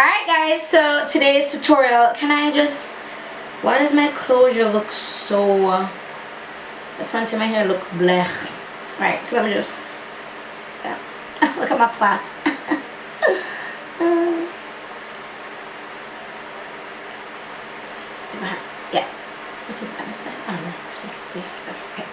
Alright guys, so today's tutorial, why does my closure look so, the front of my hair look blech? Alright, so let me just, yeah. Look at my plait. Yeah, put it on the side, I don't know, so you can stay, so, okay.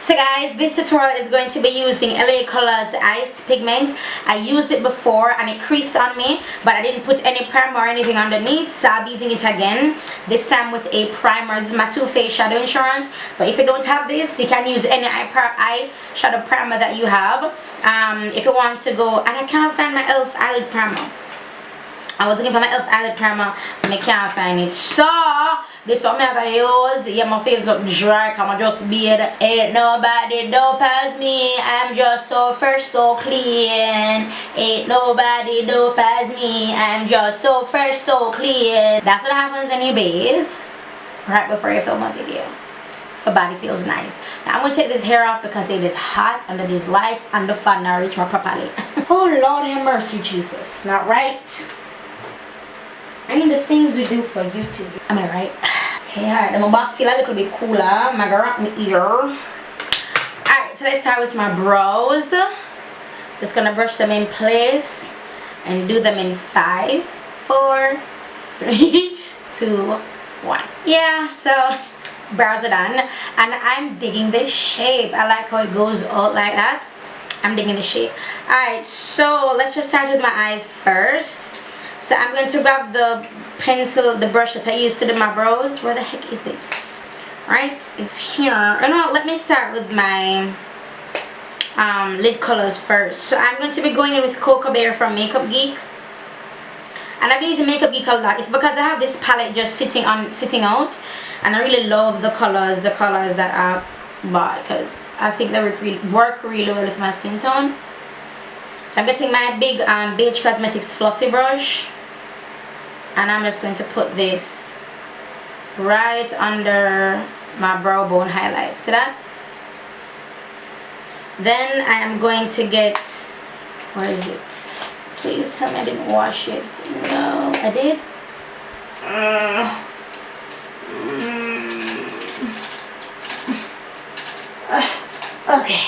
So guys, this tutorial is going to be using LA Colors Iced Pigment. I used it before and it creased on me, but I didn't put any primer or anything underneath, so I'll be using it again, this time with a primer. This is my Too Faced Shadow Insurance, but if you don't have this, you can use any eyeshadow primer that you have. If you want to go, and I can't find my e.l.f. eyelid primer. I was looking for my e.l.f. eyelid primer, and I can't find it. So this one I'm gonna use. Yeah, my face look dry. Come on, just beard. Ain't nobody dope as me. I'm just so fresh, so clean. Ain't nobody dope as me. I'm just so fresh, so clean. That's what happens when you bathe right before you film a video. Your body feels nice. Now I'm gonna take this hair off because it is hot under these lights and the fan now reach more properly. Oh Lord have mercy, Jesus. Not right. I need the things we do for YouTube. Am I right? Okay, alright. My back feel a little bit cooler. My girl up my ear. Alright, so let's start with my brows. Just gonna brush them in place and do them in 5, 4, 3, 2, 1. Yeah, so brows are done. And I'm digging the shape. I like how it goes out like that. I'm digging the shape. Alright, so let's just start with my eyes first. So I'm going to grab the pencil, the brush that I used to do my brows. Where the heck is it? Right, it's here. You know, let me start with my lid colors first. So I'm going to be going in with Coco from Makeup Geek. And I've been using Makeup Geek a lot. It's because I have this palette just sitting out, and I really love the colors that I bought because I think they work really well with my skin tone. So I'm getting my big Beige Cosmetics fluffy brush, and I'm just going to put this right under my brow bone highlight. See that? Then I am going to get, where is it? Please tell me I didn't wash it. No, I did. Okay.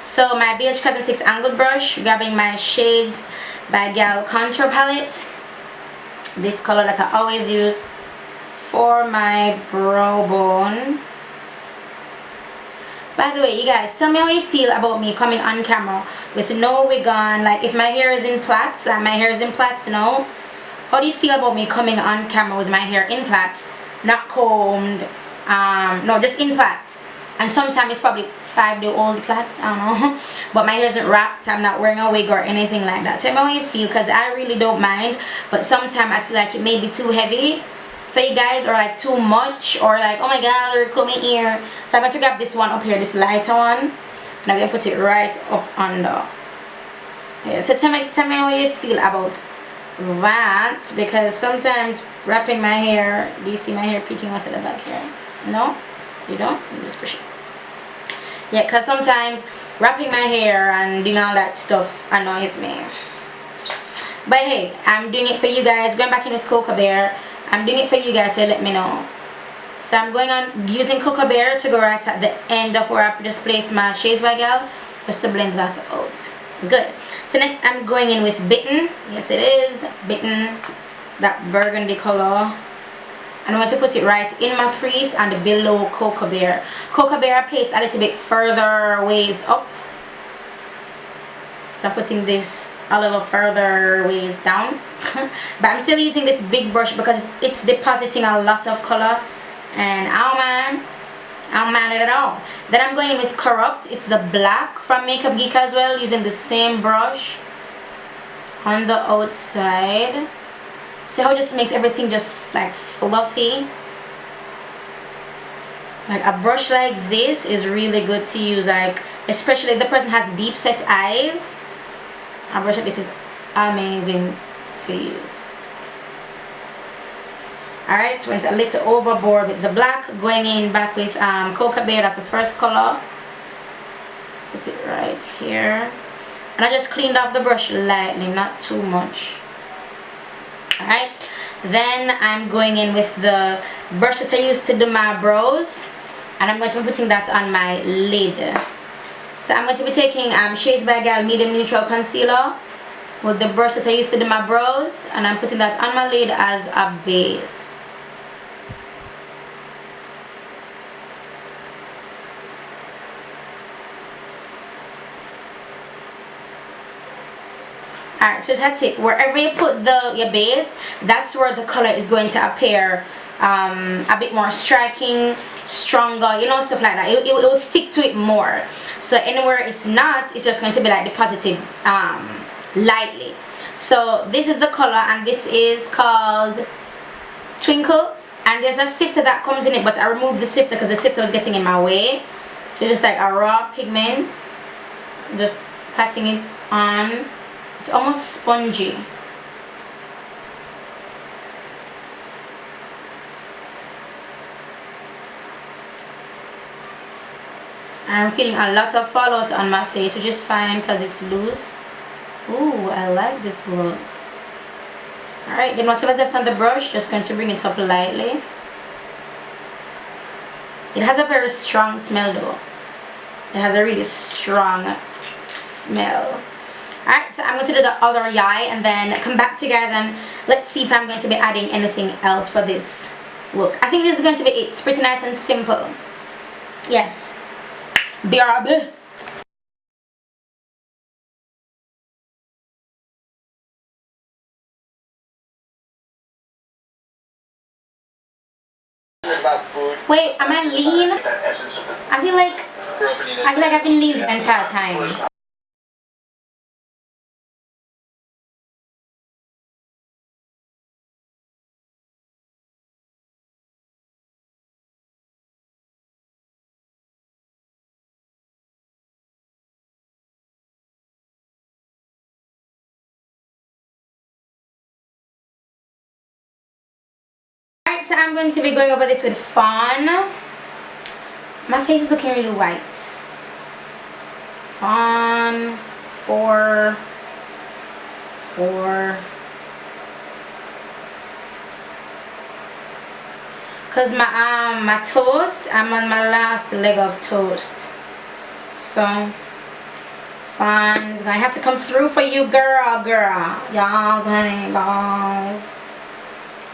So my Beige Cosmetics angled brush, grabbing my Shades by Gal contour palette. This color that I always use for my brow bone. By the way, you guys, tell me how you feel about me coming on camera with no wig on. Like if my hair is in plaits, you know. How do you feel about me coming on camera with my hair in plaits, not combed, no, just in plaits? And sometimes it's probably 5-day-old plaits, I don't know. But my hair isn't wrapped, I'm not wearing a wig or anything like that. Tell me how you feel, because I really don't mind. But sometimes I feel like it may be too heavy for you guys, or like too much, or like, oh my god, look at my ear. So I'm going to grab this one up here, this lighter one, and I'm going to put it right up under. Yeah, so tell me how you feel about that, because sometimes wrapping my hair, do you see my hair peeking out of the back here? No? You don't? You just push it. Yeah, because sometimes wrapping my hair and doing all that stuff annoys me. But hey, I'm doing it for you guys. Going back in with Coco I'm doing it for you guys, so let me know. So I'm going on using Coco to go right at the end of where I just placed my Shades by Gal, just to blend that out. Good. So next I'm going in with Bitten. Yes it is. Bitten. That burgundy color. And I'm going to put it right in my crease and below Coco I placed a little bit further ways up. So I'm putting this a little further ways down. But I'm still using this big brush because it's depositing a lot of color. And I don't mind it at all. Then I'm going in with Corrupt. It's the black from Makeup Geek as well, using the same brush on the outside. See how it just makes everything just like fluffy. Like a brush like this is really good to use, like especially if the person has deep set eyes. A brush like this is amazing to use. Alright, went a little overboard with the black, going in back with Coco that's the first color. Put it right here. And I just cleaned off the brush lightly, not too much. Alright, then I'm going in with the brush that I used to do my brows, and I'm going to be putting that on my lid. So I'm going to be taking Shades by Gal Medium Neutral Concealer with the brush that I used to do my brows, and I'm putting that on my lid as a base. Alright, so that's it. Wherever you put your base, that's where the color is going to appear a bit more striking, stronger, you know, stuff like that. It will stick to it more. So anywhere it's not, it's just going to be like deposited lightly. So this is the color, and this is called Twinkle, and there's a sifter that comes in it, but I removed the sifter because the sifter was getting in my way. So just like a raw pigment, just patting it on. It's almost spongy. I'm feeling a lot of fallout on my face, which is fine because it's loose. Ooh, I like this look. Alright, then whatever's left on the brush, just going to bring it up lightly. It has a very strong smell though. It has a really strong smell. Alright, so I'm going to do the other eye and then come back to you guys and let's see if I'm going to be adding anything else for this look. I think this is going to be it. It's pretty nice and simple. Yeah. BRB. Wait, am I lean? I feel like I've been lean the entire time. Alright, so I'm going to be going over this with Fawn. My face is looking really white. Fawn 4. Cause my toast, I'm on my last leg of toast. So Fawn is gonna have to come through for you, girl. Y'all, honey, balls.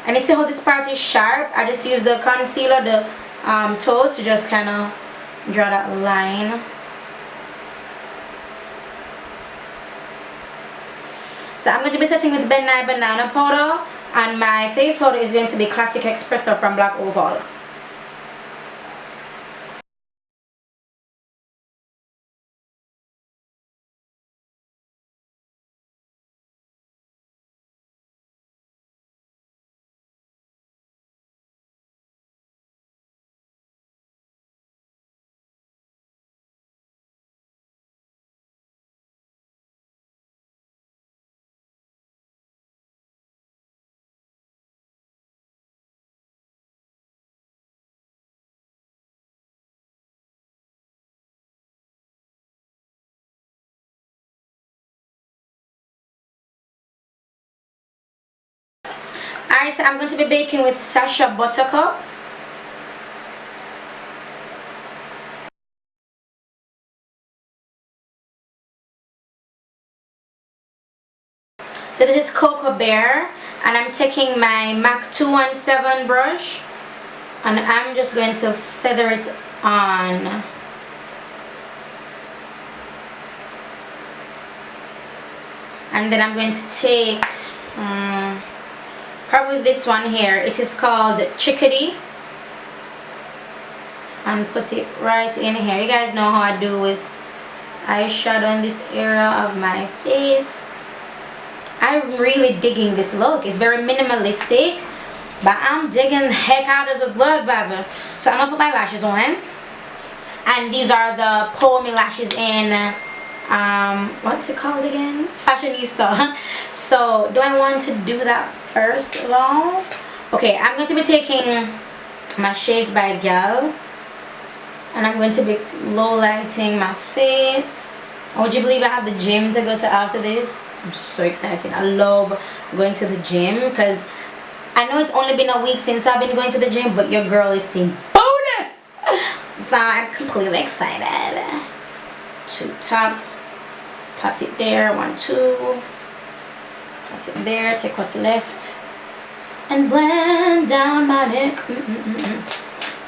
And you see how this part is sharp? I just use the concealer, the toast, to just kind of draw that line. So I'm going to be setting with Nye Banana Powder, and my face powder is going to be Classic Espresso from Black Opal. Alright, so I'm going to be baking with Sacha Buttercup. So this is Coco Bear, and I'm taking my MAC 217 brush, and I'm just going to feather it on. And then I'm going to take probably this one here. It is called Chikkidy, and put it right in here. You guys know how I do with eyeshadow in this area of my face. I'm really digging this look. It's very minimalistic, but I'm digging the heck out of this look, baby. So I'm gonna put my lashes on, and these are the Pull Me lashes in what's it called again? Fashionista. So do I want to do that first though? Okay, I'm going to be taking my Shades by Gal, and I'm going to be low lighting my face. Would you believe I have the gym to go to after this? I'm so excited. I love going to the gym because I know it's only been a week since I've been going to the gym, but your girl is seeing booty. So I'm completely excited. To top, pat it there, 1, 2. Pat it there, take what's left. And blend down my neck.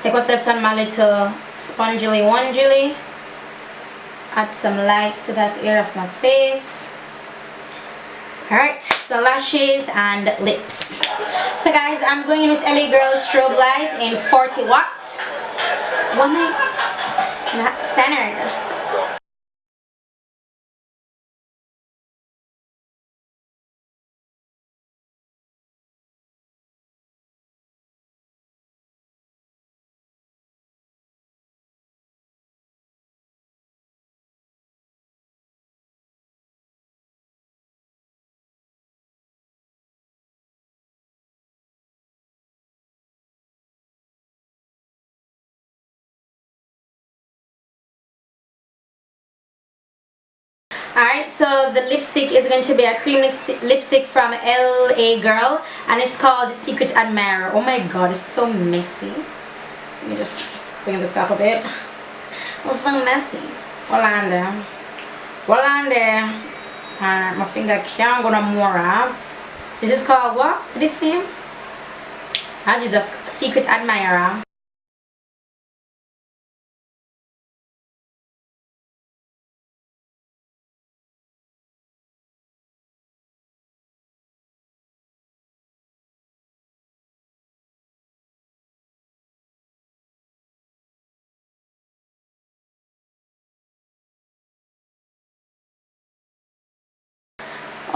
Take what's left on my little spongily onegily. Add some light to that area of my face. Alright, so lashes and lips. So guys, I'm going in with LA Girl Strobe Light in 40 watt. One minute. Not centered. Alright, so the lipstick is going to be a cream lipstick from LA Girl, and it's called The Secret Admirer. Oh my god, it's so messy. Let me just bring this up a bit. It's so messy. Hold on there. Hold on there. Alright, my finger can't go no more up. So this is called what? What is this name? I just Secret Admirer.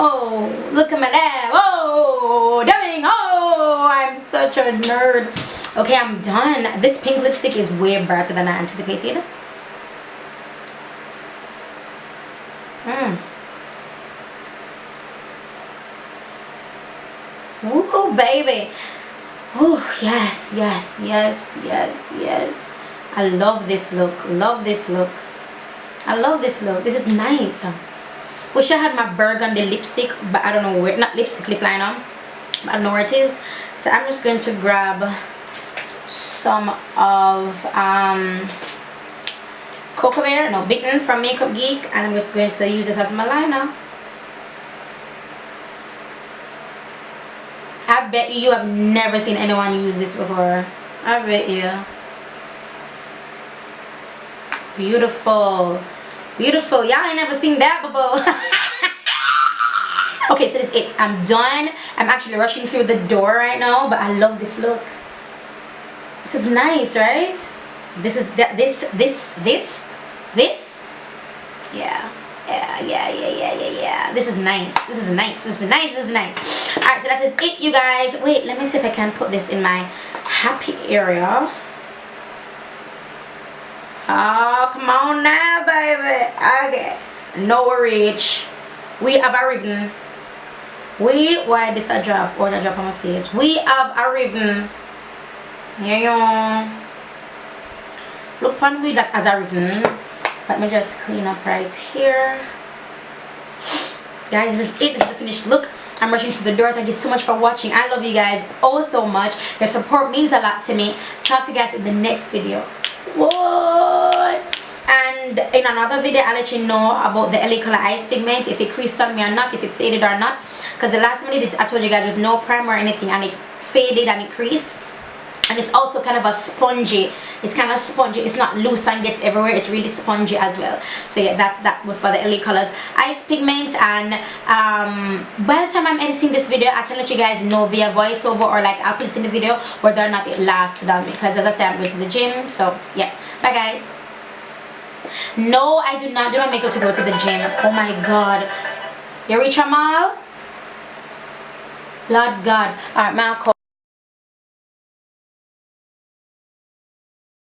Oh, look at my dad. Oh, damn. Oh, I'm such a nerd. Okay, I'm done. This pink lipstick is way brighter than I anticipated. Ooh, baby. Oh, yes, yes, yes, yes, yes. I love this look. Love this look. I love this look. This is nice. Wish I had my burgundy lipstick, but I don't know where. Not lipstick, lip liner, but I don't know where it is. So I'm just going to grab some of Coco Bitten from Makeup Geek, and I'm just going to use this as my liner. I bet you have never seen anyone use this before. I bet you. Beautiful. Beautiful. Y'all ain't never seen that before. Okay, so this is it. I'm done. I'm actually rushing through the door right now, but I love this look. This is nice, right? This is that this. Yeah. This is nice. This is nice. This is nice. This is nice. Alright, so that is it, you guys. Wait, let me see if I can put this in my happy area. Oh, come on now, baby. Okay. No reach. We have arrived. Why this a drop? Or a drop on my face? We have arrived. Yeah. Look on we that as arrived. Let me just clean up right here. Guys, this is it. This is the finished look. I'm rushing to the door. Thank you so much for watching. I love you guys all so much. Your support means a lot to me. Talk to you guys in the next video. What? And in another video, I'll let you know about the LA Color Iced Pigment, if it creased on me or not, if it faded or not. Because the last one I told you guys with no primer or anything, and it faded and it creased. And it's also kind of a spongy. It's kind of spongy. It's not loose and gets everywhere. It's really spongy as well. So yeah, that's that for the LA Colors Iced Pigment. And by the time I'm editing this video, I can let you guys know via voiceover, or like I'll put it in the video whether or not it lasted on me. Because as I said, I'm going to the gym. So yeah, bye guys. No, I do not do my makeup to go to the gym. Oh my god. You reach a mile? Lord God. Alright, Malcolm.